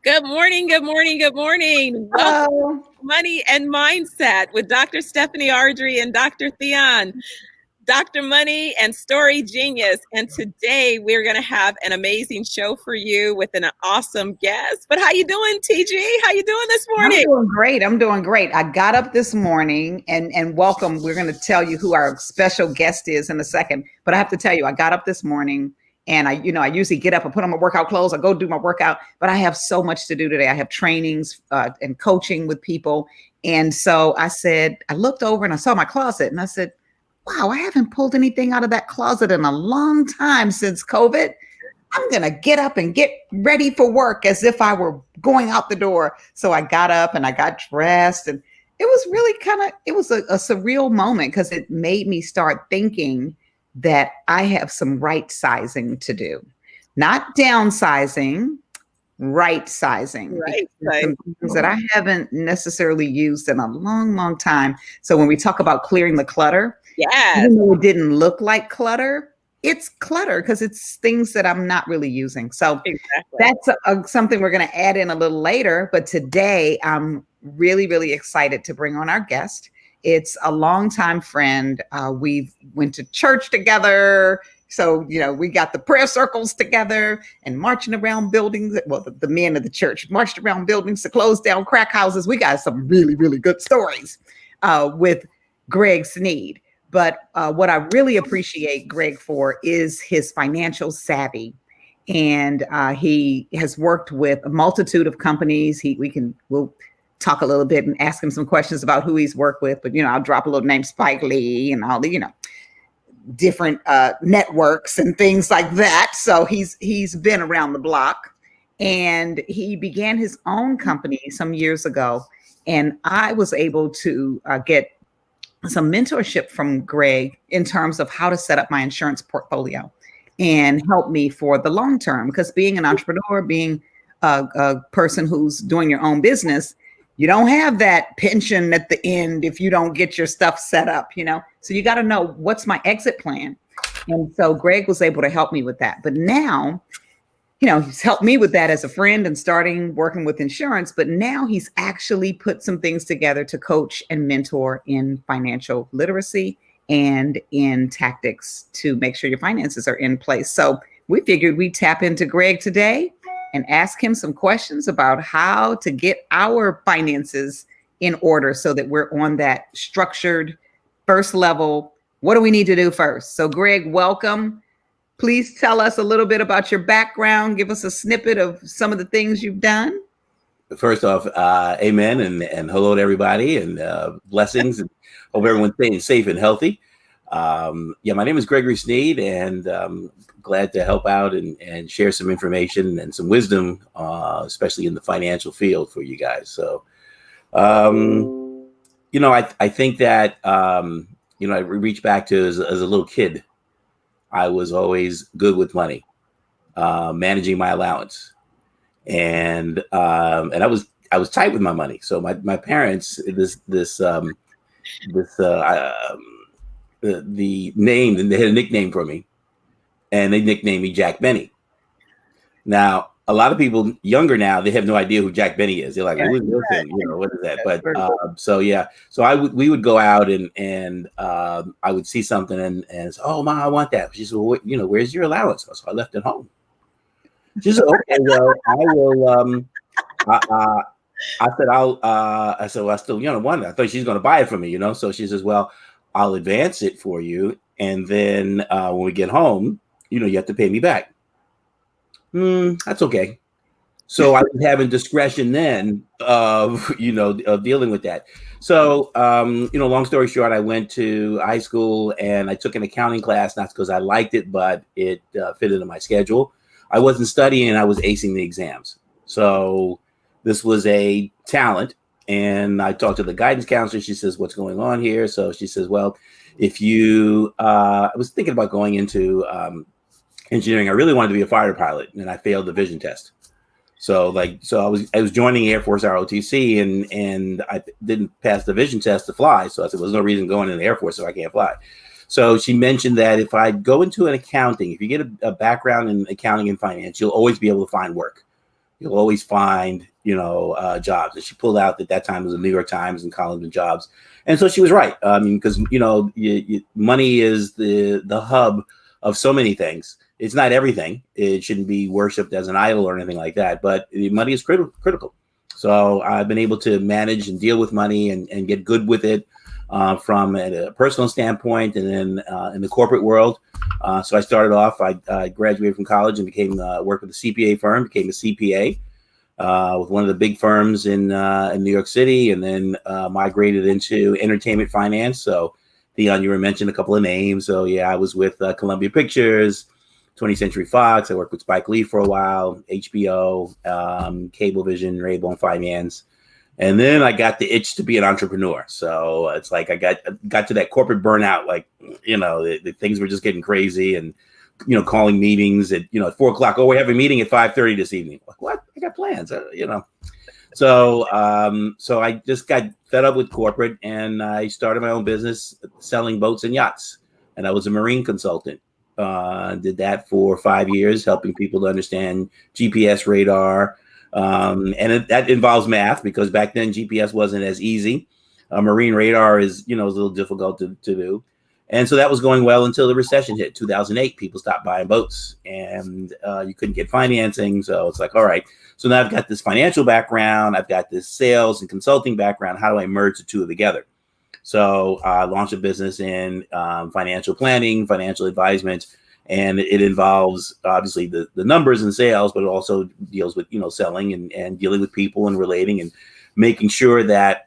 Good morning, good morning, good morning. Welcome Hello. to Money and Mindset with Dr. Stephanie Ardrey and Dr. Thyonne, Dr. Money and Story Genius. And today we're going to have an amazing show for you with an awesome guest. But how you doing, TG? How you doing this I'm morning? doing great. I'm doing great. I got up this morning and welcome. We're going to tell you who our special guest is in a second. But I have to tell you, I got up this morning and I usually get up and put on my workout clothes. I go do my workout, but I have so much to do today. I have trainings and coaching with people. And so I looked over and I saw my closet and I said, wow, I haven't pulled anything out of that closet in a long time since COVID. I'm going to get up and get ready for work as if I were going out the door. So I got up and I got dressed, and it was really it was a surreal moment because it made me start thinking that I have some right sizing to do, not downsizing, right sizing. Right. Some things that I haven't necessarily used in a long, long time. So when we talk about clearing the clutter, Yes. even though it didn't look like clutter, it's clutter because it's things that I'm not really using. So Exactly. that's something we're going to add in a little later. But today, I'm really, really excited to bring on our guest. It's a longtime friend. We went to church together. So, we got the prayer circles together and marching around buildings. Well, the men of the church marched around buildings to close down crack houses. We got some really, really good stories with Greg Sneed. But what I really appreciate Greg for is his financial savvy. And he has worked with a multitude of companies. We'll talk a little bit and ask him some questions about who he's worked with. But, I'll drop a little name, Spike Lee, and all the, different networks and things like that. So he's been around the block, and he began his own company some years ago. And I was able to get some mentorship from Greg in terms of how to set up my insurance portfolio and help me for the long term. Because being an entrepreneur, being a person who's doing your own business, you don't have that pension at the end if you don't get your stuff set up, So you got to know what's my exit plan. And so Greg was able to help me with that. But now, he's helped me with that as a friend and starting working with insurance, but now he's actually put some things together to coach and mentor in financial literacy and in tactics to make sure your finances are in place. So we figured we'd tap into Greg today and ask him some questions about how to get our finances in order so that we're on that structured first level. What do we need to do first? So Greg, welcome. Please tell us a little bit about your background. Give us a snippet of some of the things you've done. First off, amen and hello to everybody and blessings. And hope everyone's staying safe and healthy. My name is Gregory Sneed, and glad to help out and share some information and some wisdom, especially in the financial field for you guys. So, I think that, I reach back to as a little kid. I was always good with money, managing my allowance, and I was tight with my money. So my parents, the name, and they had a nickname for me, and they nicknamed me Jack Benny. Now, a lot of people younger now, they have no idea who Jack Benny is. They're like, "Who is this? What is that?" But we would go out and I would see something and say, "Oh, Mom, I want that." She said, "Well, where's your allowance?" So I left it home. She said, "Okay, well, I will." I said, I said, "Well, I still, want it." I thought she's going to buy it for me, So she says, "Well, I'll advance it for you, and then when we get home, you have to pay me back." That's okay. So I was having discretion then of dealing with that. So, long story short, I went to high school and I took an accounting class, not because I liked it, but it fit into my schedule. I wasn't studying, I was acing the exams. So this was a talent. And I talked to the guidance counselor. She says, "What's going on here?" So she says, "Well, if you, I was thinking about going into engineering. I really wanted to be a fighter pilot, and I failed the vision test. So I was joining Air Force ROTC, and I didn't pass the vision test to fly. So I said, "There's no reason going in the Air Force if I can't fly." So she mentioned that if I go into an accounting, if you get a background in accounting and finance, you'll always be able to find work. you'll always find, jobs. And she pulled out at that time it was the New York Times and columns of jobs. And so she was right. I mean, because, money is the hub of so many things. It's not everything. It shouldn't be worshipped as an idol or anything like that. But money is critical. So I've been able to manage and deal with money and get good with it from a personal standpoint, and then in the corporate world. So I started off, I graduated from college and worked with a CPA firm, became a CPA with one of the big firms in New York City, and then migrated into entertainment finance. So Thyonne, you were mentioning a couple of names. So yeah, I was with Columbia Pictures, 20th Century Fox. I worked with Spike Lee for a while, HBO, Cablevision, Raybone Finance. And then I got the itch to be an entrepreneur. So it's like I got to that corporate burnout, like, the things were just getting crazy, and, calling meetings at, at 4:00. Oh, we have a meeting at 5:30 this evening. Like, what? I got plans, So I just got fed up with corporate, and I started my own business selling boats and yachts. And I was a marine consultant. Did that for 5 years, helping people to understand GPS radar. That involves math, because back then GPS wasn't as easy. Marine radar is, is a little difficult to do. And so that was going well until the recession hit. 2008, people stopped buying boats, and you couldn't get financing. So it's like, all right, so now I've got this financial background, I've got this sales and consulting background. How do I merge the two together? So I launched a business in financial planning, financial advisement, and it involves obviously the numbers and sales, but it also deals with, selling and dealing with people and relating and making sure that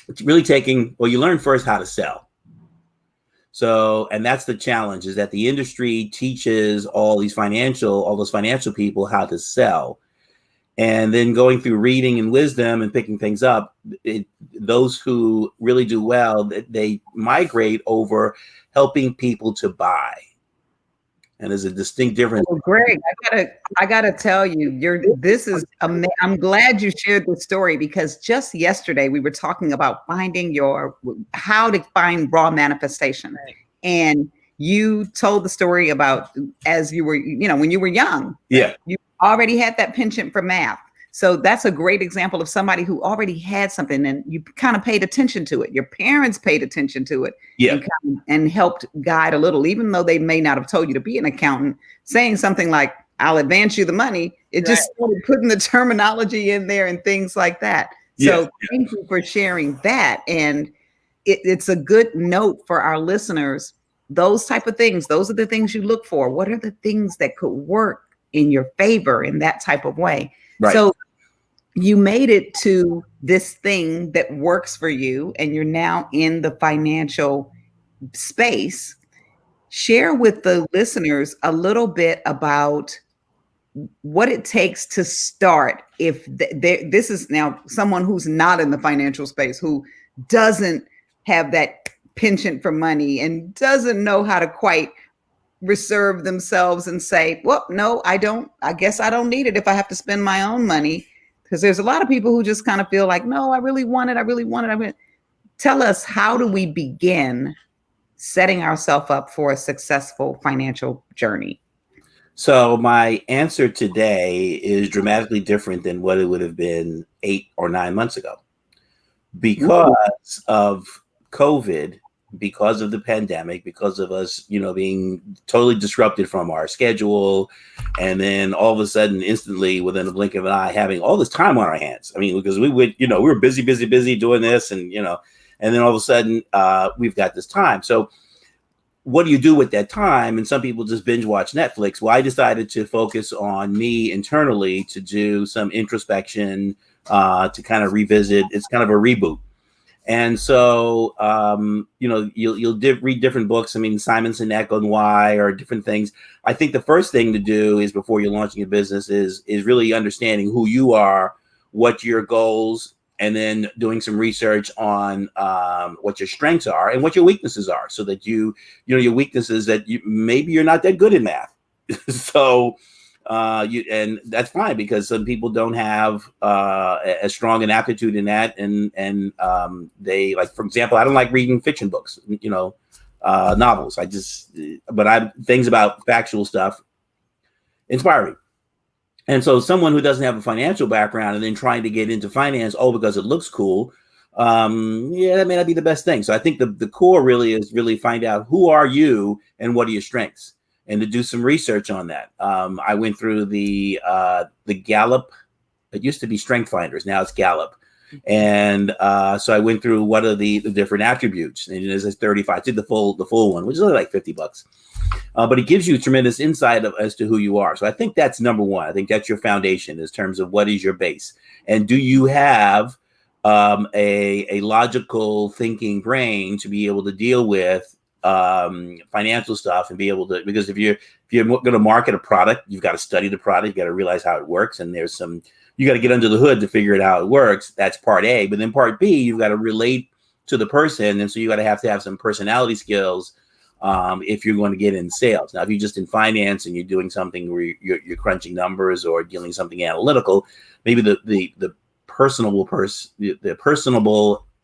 it's really you learn first how to sell. So, and that's the challenge, is that the industry teaches all those financial people how to sell. And then going through reading and wisdom and picking things up, those who really do well, they migrate over helping people to buy. And there's a distinct difference. Well, Greg, I gotta tell you, I'm glad you shared this story, because just yesterday we were talking about how to find raw manifestation. Right. And you told the story about as you were, when you were young. Yeah. You already had that penchant for math. So that's a great example of somebody who already had something, and you kind of paid attention to it. Your parents paid attention to it, yeah, and helped guide a little, even though they may not have told you to be an accountant. Saying something like, "I'll advance you the money," it just started putting the terminology in there and things like that. So thank you for sharing that. And it's a good note for our listeners. Those type of things, those are the things you look for. What are the things that could work in your favor in that type of way? Right. So you made it to this thing that works for you, and you're now in the financial space. Share with the listeners a little bit about what it takes to start. If this is now someone who's not in the financial space, who doesn't have that penchant for money and doesn't know how to quite reserve themselves and say, well, no, I don't. I guess I don't need it if I have to spend my own money. Because there's a lot of people who just kind of feel like, no, I really want it. Tell us, how do we begin setting ourselves up for a successful financial journey? So my answer today is dramatically different than what it would have been 8 or 9 months ago. Because of COVID, because of the pandemic, because of us, being totally disrupted from our schedule. And then all of a sudden, instantly, within a blink of an eye, having all this time on our hands. I mean, because we were busy doing this, and then all of a sudden we've got this time. So what do you do with that time? And some people just binge watch Netflix. Well, I decided to focus on me internally, to do some introspection, to kind of revisit. It's kind of a reboot. And so, you'll read different books. I mean, Simon Sinek on why, or different things. I think the first thing to do is, before you're launching a business, is really understanding who you are, what your goals, and then doing some research on what your strengths are and what your weaknesses are, so that your weaknesses, that maybe you're not that good in math. So and that's fine, because some people don't have as strong an aptitude in that, and they, like, for example, I don't like reading fiction books, novels. Things about factual stuff inspire me. And so someone who doesn't have a financial background and then trying to get into finance, because it looks cool, yeah, that may not be the best thing. So I think the core really is really find out who are you and what are your strengths, and to do some research on that. I went through the Gallup. It used to be Strength Finders, now it's Gallup. And so I went through what are the different attributes, and it says 35. I did the full one, which is only like $50. But it gives you tremendous insight as to who you are. So I think that's number one. I think that's your foundation in terms of what is your base, and do you have a logical thinking brain to be able to deal with financial stuff and be able to, because if you're going to market a product, you've got to study the product, you got to realize how it works, and you got to get under the hood to figure out how it works. That's part A. But then part B, you've got to relate to the person, and so you got to have some personality skills if you're going to get in sales. Now, if you're just in finance and you're doing something where you're crunching numbers or dealing something analytical, maybe the personable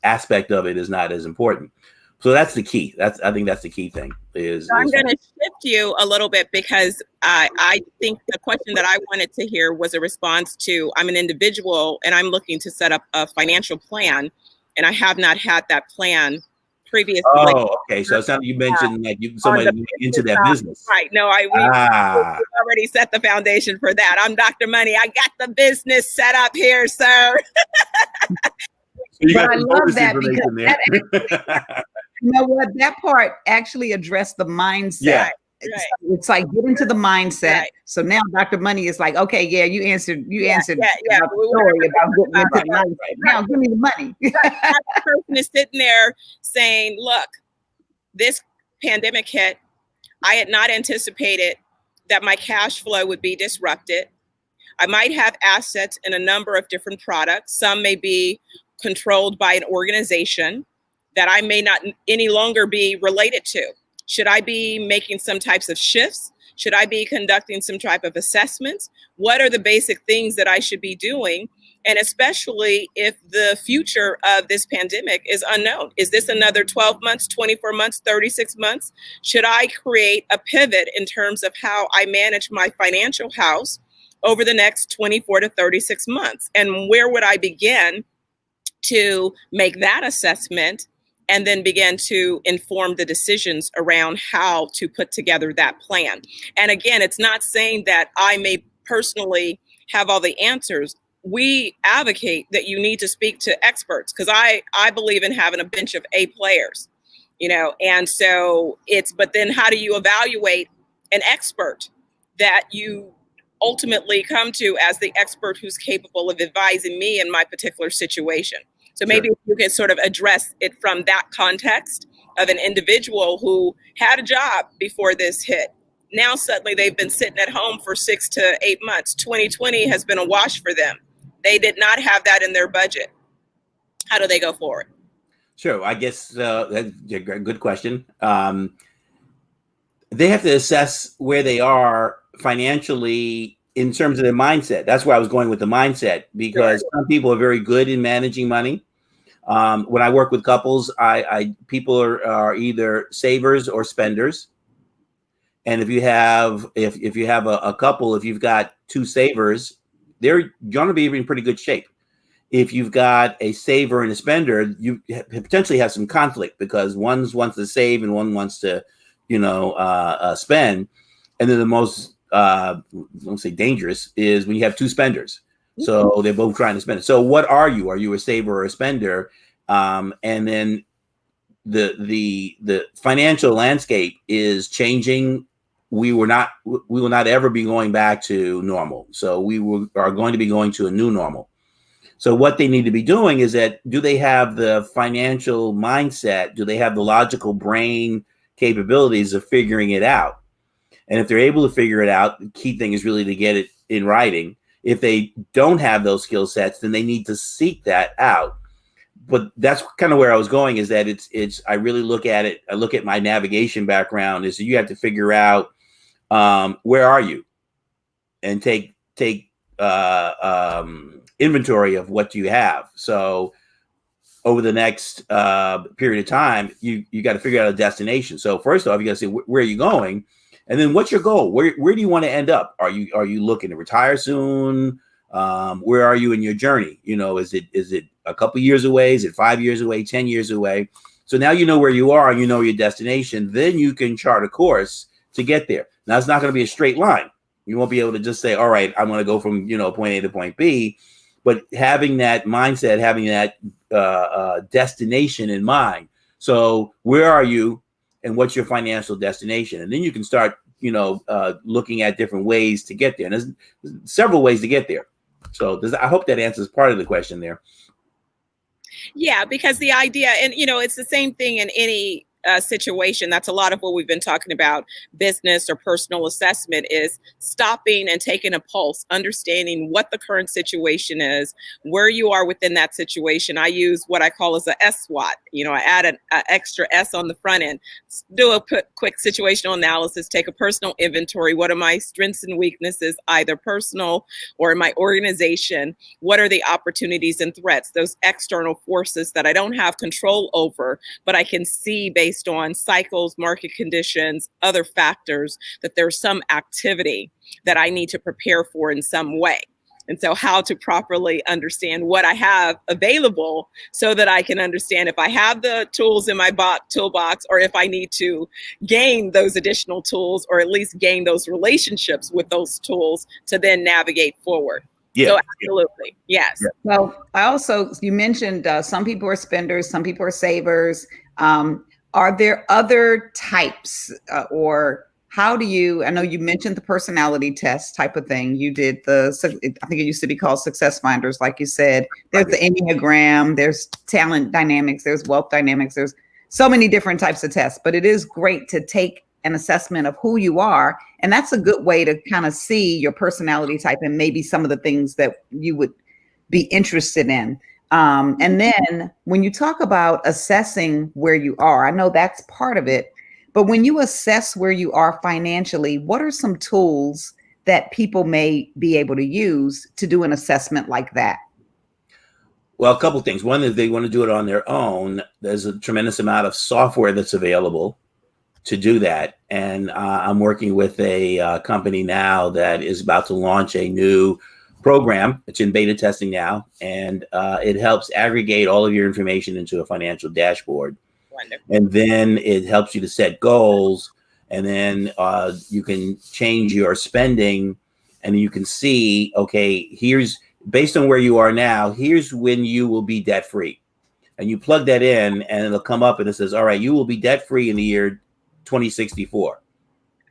aspect of it is not as important. So that's the key. I think that's the key thing. I'm going to shift you a little bit, because I think the question that I wanted to hear was a response to, I'm an individual and I'm looking to set up a financial plan, and I have not had that plan previously. Oh, okay. So it's not you mentioned that somebody into that business. Right. No, we already set the foundation for that. I'm Dr. Money. I got the business set up here, sir. So but I love that, because you know what? That part actually addressed the mindset. Yeah. Right. It's like get into the mindset. Right. So now Dr. Money is like, okay, yeah, you answered yeah. The story about getting into the mindset. Right. Now give me the money. That person is sitting there saying, look, this pandemic hit. I had not anticipated that my cash flow would be disrupted. I might have assets in a number of different products. Some may be controlled by an organization that I may not any longer be related to. Should I be making some types of shifts? Should I be conducting some type of assessments? What are the basic things that I should be doing? And especially if the future of this pandemic is unknown. Is this another 12 months, 24 months, 36 months? Should I create a pivot in terms of how I manage my financial house over the next 24 to 36 months? And where would I begin to make that assessment, and then begin to inform the decisions around how to put together that plan? And again, it's not saying that I may personally have all the answers. We advocate that you need to speak to experts, because I believe in having a bench of A players, and so but then how do you evaluate an expert that you ultimately come to as the expert who's capable of advising me in my particular situation? So maybe you can sort of address it from that context of an individual who had a job before this hit. Now suddenly they've been sitting at home for 6 to 8 months. 2020 has been a wash for them. They did not have that in their budget. How do they go forward? Sure. I guess that's a good question. They have to assess where they are financially in terms of their mindset. That's where I was going with the mindset, because some people are very good in managing money. When I work with couples, people are either savers or spenders. And if you have a couple, if you've got two savers, they're going to be in pretty good shape. If you've got a saver and a spender, you potentially have some conflict, because one wants to save and one wants to, spend. And then the most, I won't say dangerous, is when you have two spenders. So they're both trying to spend it. So what are you? Are you a saver or a spender? And then the financial landscape is changing. We will not ever be going back to normal. So we are going to be going to a new normal. So what they need to be doing is that, do they have the financial mindset? Do they have the logical brain capabilities of figuring it out? And if they're able to figure it out, the key thing is really to get it in writing. If they don't have those skill sets, then they need to seek that out. But that's kind of where I was going, is that I really look at it. I look at my navigation background is you have to figure out where are you, and take inventory of what you have. So over the next period of time, you got to figure out a destination. So first off, you got to say, where are you going? And then what's your goal? Where do you want to end up? Are you looking to retire soon? Where are you in your journey? You know, is it a couple years away? Is it 5 years away, 10 years away? So now you know where you are and you know your destination. Then you can chart a course to get there. Now it's not going to be a straight line. You won't be able to just say, all right, I'm going to go from, you know, point A to point B. But having that mindset, having that destination in mind. So where are you and what's your financial destination? And then you can start, you know, looking at different ways to get there. And there's several ways to get there. So I hope that answers part of the question there. Yeah, because the idea, and you know, it's the same thing in any situation. That's a lot of what we've been talking about. Business or personal assessment is stopping and taking a pulse, understanding what the current situation is, where you are within that situation. I use what I call as a SWOT. You know, I add an extra S on the front end. Do a quick situational analysis, take a personal inventory. What are my strengths and weaknesses, either personal or in my organization? What are the opportunities and threats, those external forces that I don't have control over, but I can see based on cycles, market conditions, other factors, that there's some activity that I need to prepare for in some way. And so how to properly understand what I have available so that I can understand if I have the tools in my toolbox, or if I need to gain those additional tools, or at least gain those relationships with those tools to then navigate forward. Yeah. So absolutely. Yes. Yeah. Well, you mentioned some people are spenders, some people are savers. Are there other types or how do you, I know you mentioned the personality test type of thing. You did I think it used to be called Success Finders, like you said. There's the Enneagram, there's talent dynamics, there's wealth dynamics. There's so many different types of tests, but it is great to take an assessment of who you are. And that's a good way to kind of see your personality type and maybe some of the things that you would be interested in. And then when you talk about assessing where you are, I know that's part of it, but when you assess where you are financially, what are some tools that people may be able to use to do an assessment like that? Well, a couple of things. One is they want to do it on their own. There's a tremendous amount of software that's available to do that. And I'm working with a company now that is about to launch a new program. It's in beta testing now, and it helps aggregate all of your information into a financial dashboard. Wonderful. And then it helps you to set goals, and then you can change your spending, and you can see, okay, here's, based on where you are now, here's when you will be debt free. And you plug that in and it'll come up and it says, all right, you will be debt free in the year 2064.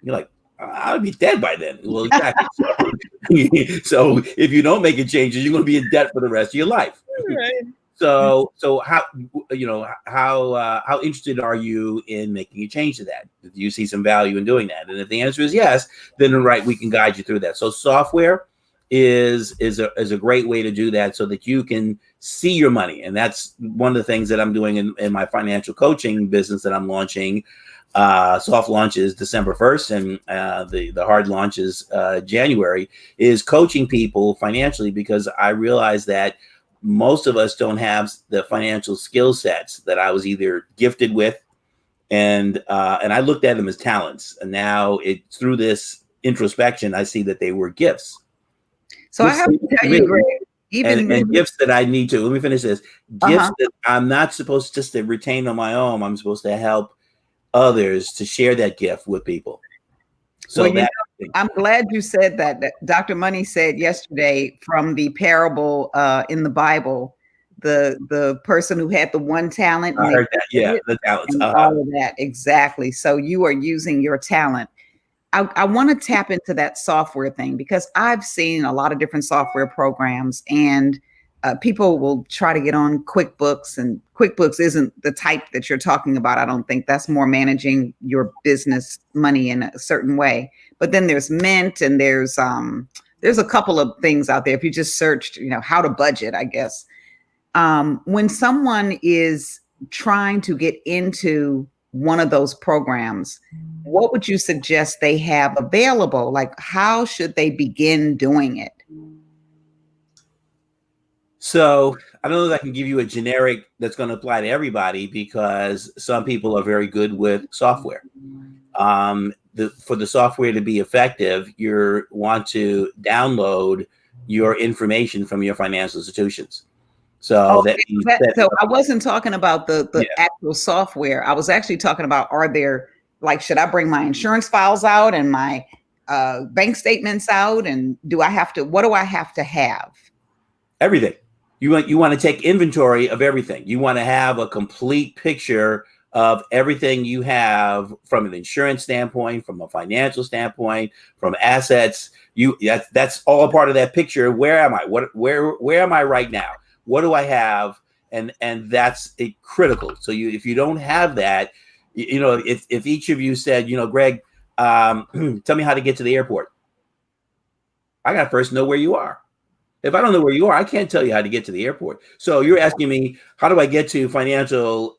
You're like, I'll be dead by then. Well, exactly. So if you don't make any changes, you're going to be in debt for the rest of your life. Right. So how, you know, how interested are you in making a change to that? Do you see some value in doing that? And if the answer is yes, then right, we can guide you through that. So software is a great way to do that so that you can see your money. And that's one of the things that I'm doing in my financial coaching business that I'm launching. Soft launch is December 1st, and the hard launch is January, is coaching people financially, because I realize that most of us don't have the financial skill sets that I was either gifted with, and I looked at them as talents. And now through this introspection, I see that they were gifts. So I have to tell you, Greg, and gifts that I need to, let me finish this, gifts that I'm not supposed just to retain on my own. I'm supposed to help others to share that gift with people. So well, I'm glad you said that. Dr. Money said yesterday from the parable in the Bible, the person who had the one talent. I heard that. Yeah, the talents. All of that. Exactly. So you are using your talent. I want to tap into that software thing, because I've seen a lot of different software programs, and people will try to get on QuickBooks, and QuickBooks isn't the type that you're talking about. I don't think that's more managing your business money in a certain way. But then there's Mint, and there's a couple of things out there. If you just searched, you know, how to budget, I guess. When someone is trying to get into one of those programs, what would you suggest they have available? Like, how should they begin doing it? So I don't know if I can give you a generic that's going to apply to everybody, because some people are very good with software. for the software to be effective, you want to download your information from your financial institutions. So so I wasn't talking about the Yeah. actual software. I was actually talking about, are there, like, should I bring my insurance files out and my bank statements out, and what do I have to have? Everything. You want to take inventory of everything. You want to have a complete picture of everything you have from an insurance standpoint, from a financial standpoint, from assets. That's all a part of that picture. Where am I? Where am I right now? What do I have? And that's critical. So if you don't have that, if each of you said, Greg, tell me how to get to the airport. I got to first know where you are. If I don't know where you are, I can't tell you how to get to the airport. So you're asking me, how do I get to financial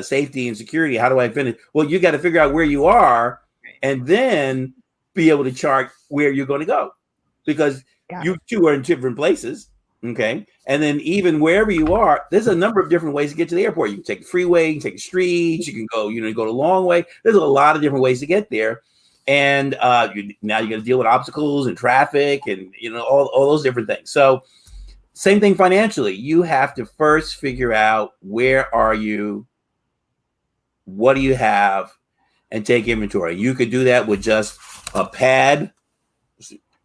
safety and security? How do I finish? Well, you got to figure out where you are and then be able to chart where you're going to go, because you two are in different places. Okay. And then even wherever you are, there's a number of different ways to get to the airport. You can take a freeway, you can take a street, you can go, go the long way. There's a lot of different ways to get there. And now you're going to deal with obstacles and traffic and, all those different things. So same thing financially. You have to first figure out, where are you? What do you have? And take inventory. You could do that with just a pad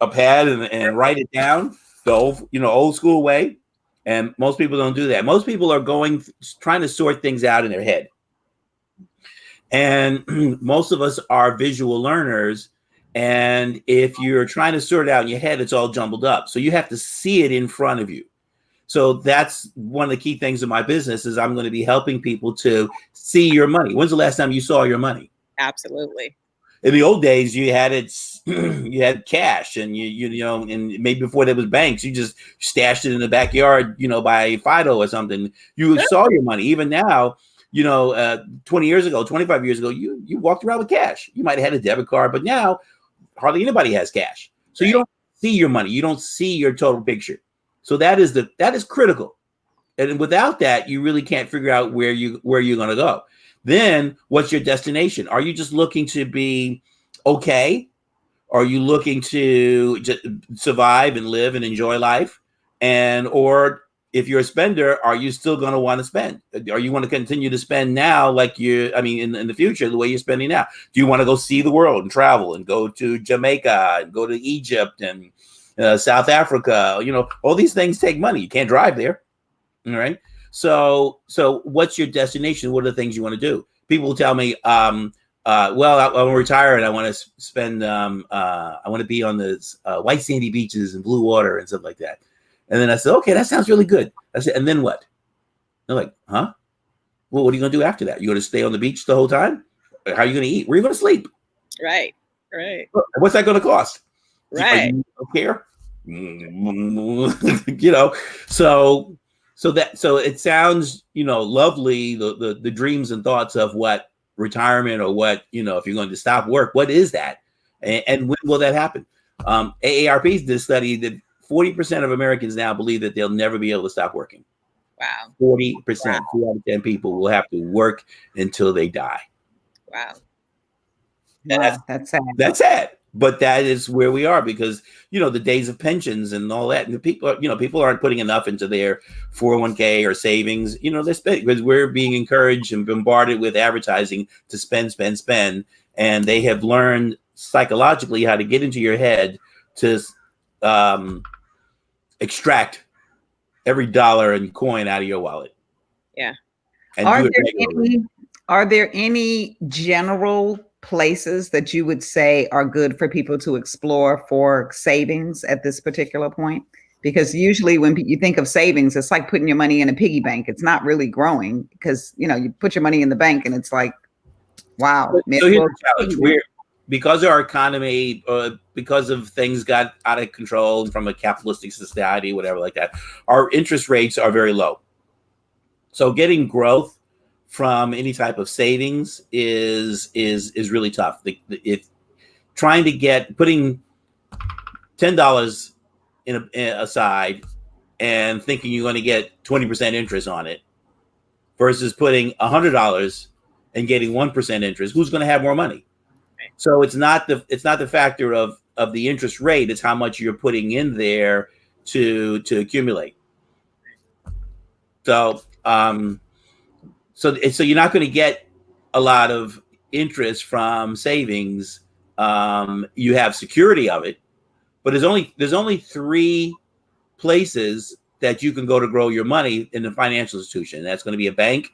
and write it down the old school way. And most people don't do that. Most people are trying to sort things out in their head. And most of us are visual learners. And if you're trying to sort it out in your head, it's all jumbled up. So you have to see it in front of you. So that's one of the key things in my business, is I'm going to be helping people to see your money. When's the last time you saw your money? Absolutely. In the old days, you had you had cash, and and maybe before there was banks, you just stashed it in the backyard, by Fido or something. You saw your money. Even now, 20 years ago, 25 years ago, you walked around with cash. You might have had a debit card, but now hardly anybody has cash. So you don't see your money. You don't see your total picture. So that is critical. And without that, you really can't figure out where you're going to go. Then what's your destination? Are you just looking to be okay? Are you looking to just survive and live and enjoy life? Or if you're a spender, are you still going to want to spend? Are you want to continue to spend now, in the future, the way you're spending now? Do you want to go see the world and travel and go to Jamaica and go to Egypt and South Africa? All these things take money. You can't drive there. All right. So what's your destination? What are the things you want to do? People will tell me, well, I want to retire and I want to spend, I want to be on the white sandy beaches and blue water and stuff like that. And then I said, okay, that sounds really good. I said, and then what? They're like, huh? Well, what are you going to do after that? You going to stay on the beach the whole time? How are you going to eat? Where are you going to sleep? Right. What's that going to cost? Right. You don't care? So it sounds, lovely, the dreams and thoughts of what retirement, or what, if you're going to stop work, what is that? And when will that happen? AARP did a study that 40% of Americans now believe that they'll never be able to stop working. Wow. 40%, 2 out of 10 people will have to work until they die. Wow. That's sad. That's sad. But that is where we are, because, the days of pensions and all that, and the people aren't putting enough into their 401k or savings, they're spending, because we're being encouraged and bombarded with advertising to spend. And they have learned psychologically how to get into your head to extract every dollar and coin out of your wallet. Yeah. And are there any general places that you would say are good for people to explore for savings at this particular point? Because usually when you think of savings, it's like putting your money in a piggy bank. It's not really growing, because, you put your money in the bank and it's like, wow. So here's the challenge. Because our economy, because of things got out of control from a capitalistic society, whatever like that, our interest rates are very low. So getting growth from any type of savings is really tough. Putting $10 aside and thinking you're going to get 20% interest on it, versus putting $100 and getting 1% interest, who's going to have more money? So it's not the factor of the interest rate. It's how much you're putting in there to accumulate. So so you're not going to get a lot of interest from savings. You have security of it, but there's only 3 places that you can go to grow your money in the financial institution. That's going to be a bank.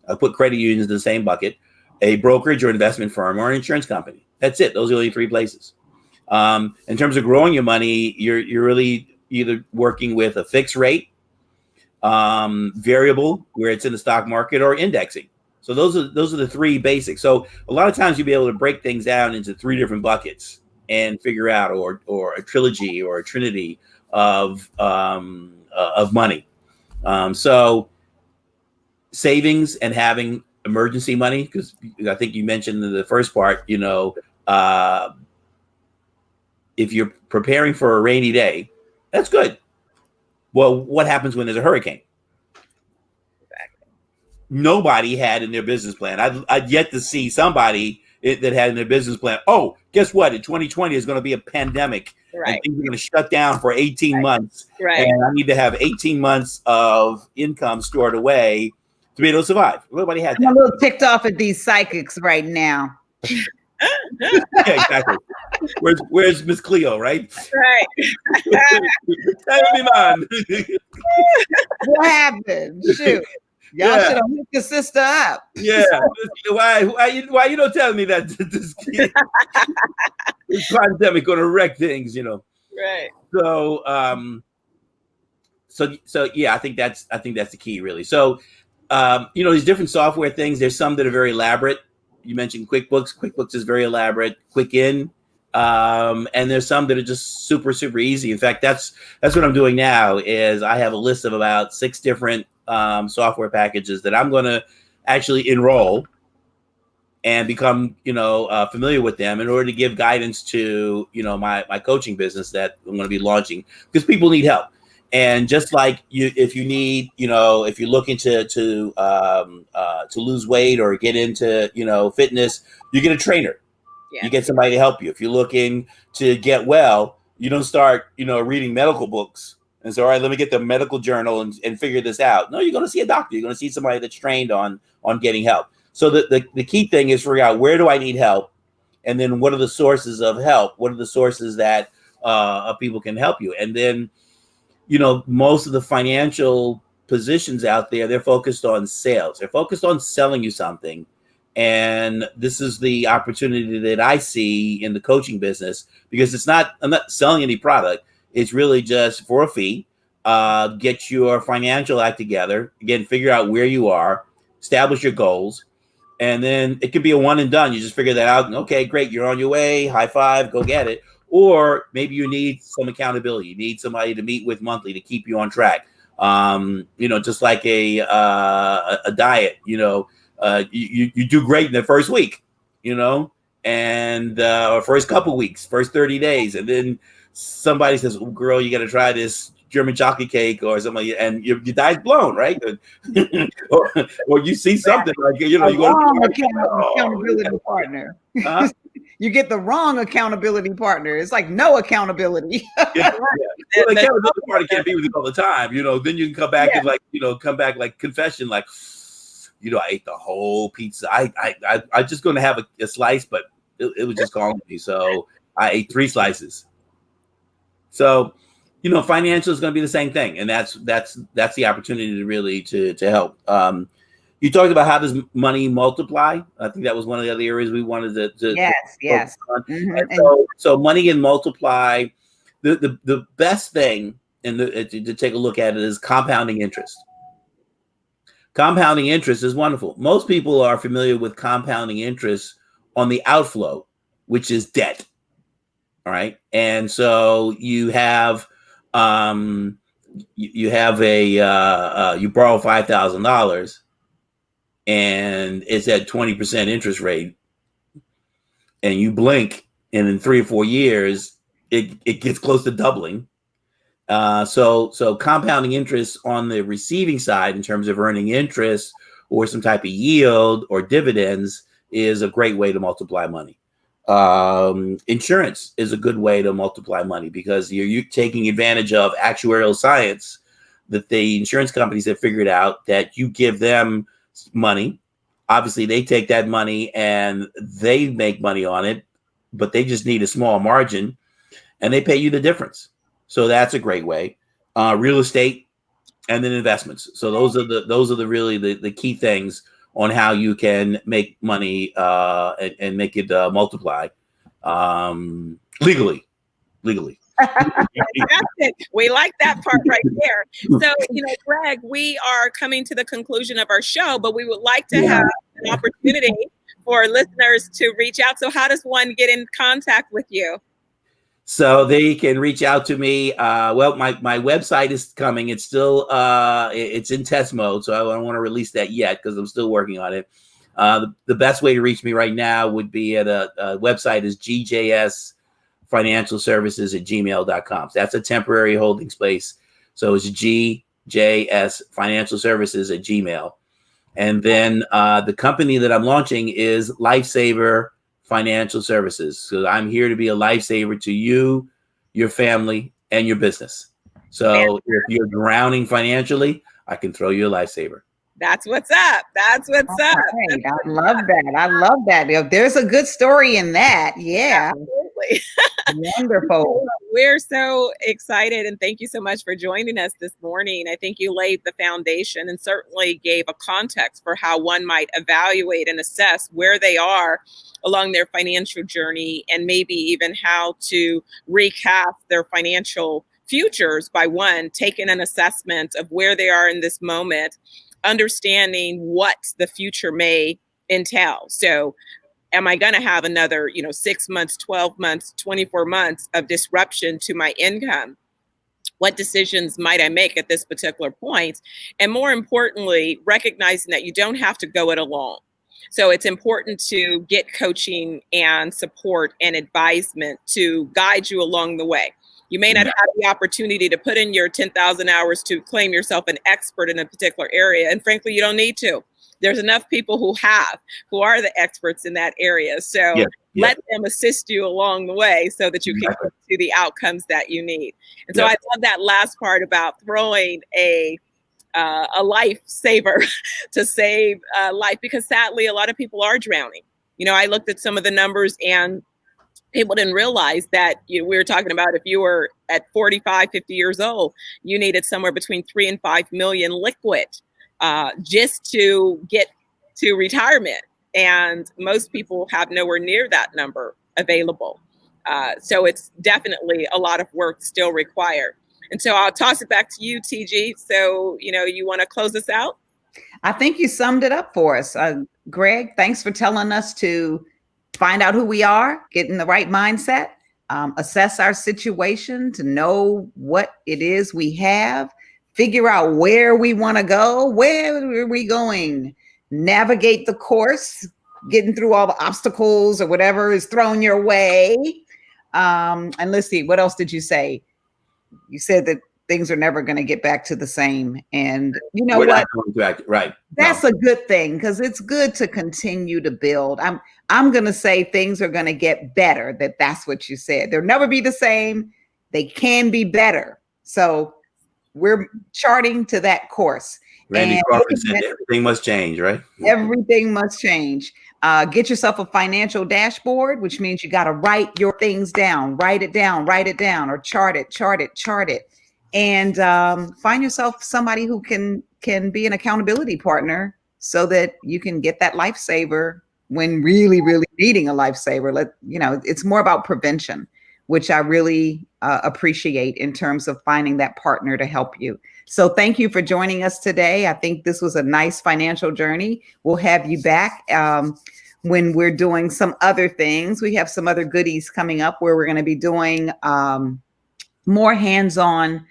I'll put credit unions in the same bucket, a brokerage or investment firm, or an insurance company. That's it. Those are the only 3 places. In terms of growing your money, you're really either working with a fixed rate, variable, where it's in the stock market, or indexing. So those are the 3 basics. So a lot of times you'll be able to break things down into 3 different buckets and figure out, or a trilogy or a trinity of money. So savings and having emergency money, because I think you mentioned in the first part, if you're preparing for a rainy day, that's good. Well, what happens when there's a hurricane? Exactly. Nobody had in their business plan. I'd yet to see somebody that had in their business plan, oh, guess what? In 2020 is going to be a pandemic. Right. And things are going to shut down for 18 months. Right. And I need to have 18 months of income stored away to be able to survive. Nobody had that. I'm a little ticked off at these psychics right now. Yeah, exactly. Where's Miss Cleo, right? Right. Tell me, man. What happened? Shoot. Y'all should have hooked your sister up. Yeah. Why you don't tell me that this pandemic gonna wreck things, Right. So yeah, I think that's the key, really. So these different software things, there's some that are very elaborate. You mentioned QuickBooks. QuickBooks is very elaborate. QuickIn. And there's some that are just super, super easy. In fact, that's what I'm doing now. Is I have a list of about 6 different software packages that I'm going to actually enroll and become, familiar with them in order to give guidance to, my coaching business that I'm going to be launching, because people need help. And just like if you need, if you're looking to lose weight or get into, fitness, you get a trainer. Yeah. You get somebody to help you. If you're looking to get well, you don't start, reading medical books and say, all right, let me get the medical journal and figure this out. No, you're going to see a doctor. You're going to see somebody that's trained on getting help. So the key thing is figure out, where do I need help? And then what are the sources of help? What are the sources that people can help you? And then, most of the financial positions out there, they're focused on sales. They're focused on selling you something. And this is the opportunity that I see in the coaching business, because I'm not selling any product. It's really just for a fee. Get your financial act together. Again, figure out where you are, establish your goals, and then it could be a one and done. You just figure that out. And, okay, great. You're on your way. High five. Go get it. Or maybe you need some accountability. You need somebody to meet with monthly to keep you on track. Just like a diet. You do great in the first week, and or first couple weeks, first 30 days, and then somebody says, "Oh, girl, you got to try this German chocolate cake or something," and your diet's blown, right? or you see something like you go accountability partner. Huh? You get the wrong accountability partner. It's like no accountability. Yeah. Well, the accountability partner can't be with you all the time. Then you can come back and like confession, like, I ate the whole pizza. I just going to have a slice, but it was just calling me. So I ate 3 slices. So, financial is going to be the same thing. And that's the opportunity to really to help. You talked about how does money multiply. I think that was one of the other areas we wanted to yes. Mm-hmm. And so money can multiply. The best thing to take a look at it is compounding interest. Compounding interest is wonderful. Most people are familiar with compounding interest on the outflow, which is debt. All right. And so you have you borrow $5,000 and it's at 20% interest rate, and you blink, and in 3 or 4 years, it gets close to doubling. So compounding interest on the receiving side in terms of earning interest or some type of yield or dividends is a great way to multiply money. Insurance is a good way to multiply money because you're taking advantage of actuarial science that the insurance companies have figured out that you give them money. Obviously, they take that money and they make money on it, but they just need a small margin and they pay you the difference. So that's a great way. Real estate and then investments. So those are the really the key things on how you can make money and make it multiply legally. Fantastic. We like that part right there. So, Greg, we are coming to the conclusion of our show, but we would like to have an opportunity for listeners to reach out. So how does one get in contact with you? So they can reach out to me. Well, my website is coming. It's still it's in test mode, so I don't want to release that yet because I'm still working on it. The best way to reach me right now would be at a website is gjsfinancialservices@gmail.com. So that's a temporary holding space. So it's gjsfinancialservices@gmail. And then the company that I'm launching is Lifesaver Financial Services. So I'm here to be a lifesaver to you, your family, and your business. So if you're drowning financially, I can throw you a lifesaver. That's what's up. That's what's up. Right. I love that. I love that. There's a good story in that. Yeah. Absolutely. Wonderful. We're so excited, and thank you so much for joining us this morning. I think you laid the foundation and certainly gave a context for how one might evaluate and assess where they are along their financial journey, and maybe even how to recast their financial futures by one, taking an assessment of where they are in this moment, understanding what the future may entail. So am I going to have another, 6 months, 12 months, 24 months of disruption to my income? What decisions might I make at this particular point? And more importantly, recognizing that you don't have to go it alone. So it's important to get coaching and support and advisement to guide you along the way. You may not have the opportunity to put in your 10,000 hours to claim yourself an expert in a particular area. And frankly, you don't need to. There's enough people who are the experts in that area. So let them assist you along the way so that you can get to the outcomes that you need. And so I love that last part about throwing a lifesaver to save life, because sadly, a lot of people are drowning. I looked at some of the numbers and people didn't realize that we were talking about if you were at 45, 50 years old, you needed somewhere between 3 and 5 million liquid just to get to retirement. And most people have nowhere near that number available. So it's definitely a lot of work still required. And so I'll toss it back to you, TG. So, you want to close us out? I think you summed it up for us. Greg, thanks for telling us to find out who we are, get in the right mindset, assess our situation to know what it is we have, figure out where we want to go, where are we going, navigate the course, getting through all the obstacles or whatever is thrown your way. And let's see, what else did you say? You said that things are never going to get back to the same. And you know what? Right. That's a good thing, because it's good to continue to build. I'm going to say things are going to get better. That's what you said. They'll never be the same. They can be better. So we're charting to that course. Randy Crawford said everything must change, right? Everything must change. Get yourself a financial dashboard, which means you got to write your things down, write it down, or chart it. And find yourself somebody who can be an accountability partner so that you can get that lifesaver when really, really needing a lifesaver. It's more about prevention, which I really appreciate in terms of finding that partner to help you. So thank you for joining us today. I think this was a nice financial journey. We'll have you back when we're doing some other things. We have some other goodies coming up where we're going to be doing more hands-on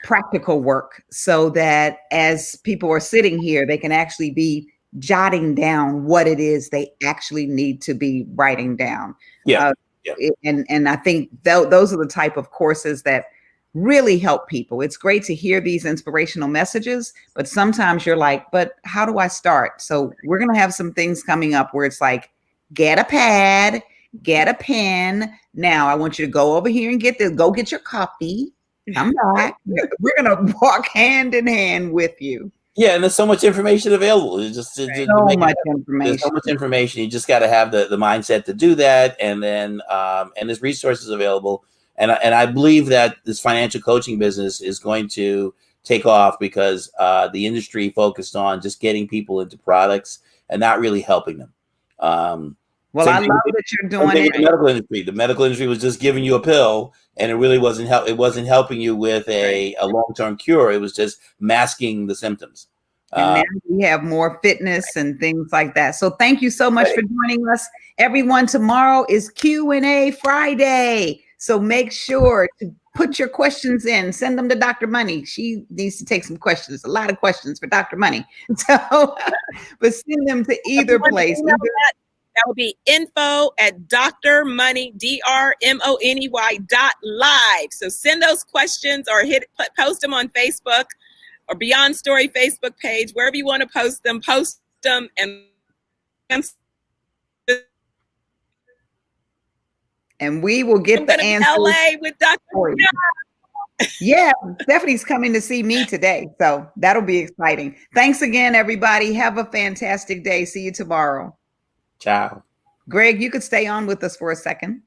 practical work, so that as people are sitting here, they can actually be jotting down what it is they actually need to be writing down. And I think those are the type of courses that really help people. It's great to hear these inspirational messages, but sometimes you're like, but how do I start? So we're going to have some things coming up where it's like, get a pad, get a pen. Now I want you to go over here and go get your copy. Come back. We're going to walk hand in hand with you. Yeah, and there's so much information available. It's just so much information. There's so much information. You just got to have the mindset to do that, and then and there's resources available. And I believe that this financial coaching business is going to take off because the industry focused on just getting people into products and not really helping them. Well, I love that you're doing it. The medical industry. The medical industry was just giving you a pill, and it really wasn't It wasn't helping you with a long-term cure. It was just masking the symptoms. And now we have more fitness and things like that. So thank you so much for joining us, everyone. Tomorrow is Q&A Friday, so make sure to put your questions in. Send them to Dr. Money. She needs to take some questions. A lot of questions for Dr. Money. So, but send them to either place. That will be info@drmoney, DRMONEY.live. So send those questions or post them on Facebook or Beyond Story Facebook page, wherever you want to post them, and we will get the answer. LA with Dr. Yeah, Stephanie's coming to see me today, so that'll be exciting. Thanks again, everybody. Have a fantastic day. See you tomorrow. Ciao. Greg, you could stay on with us for a second.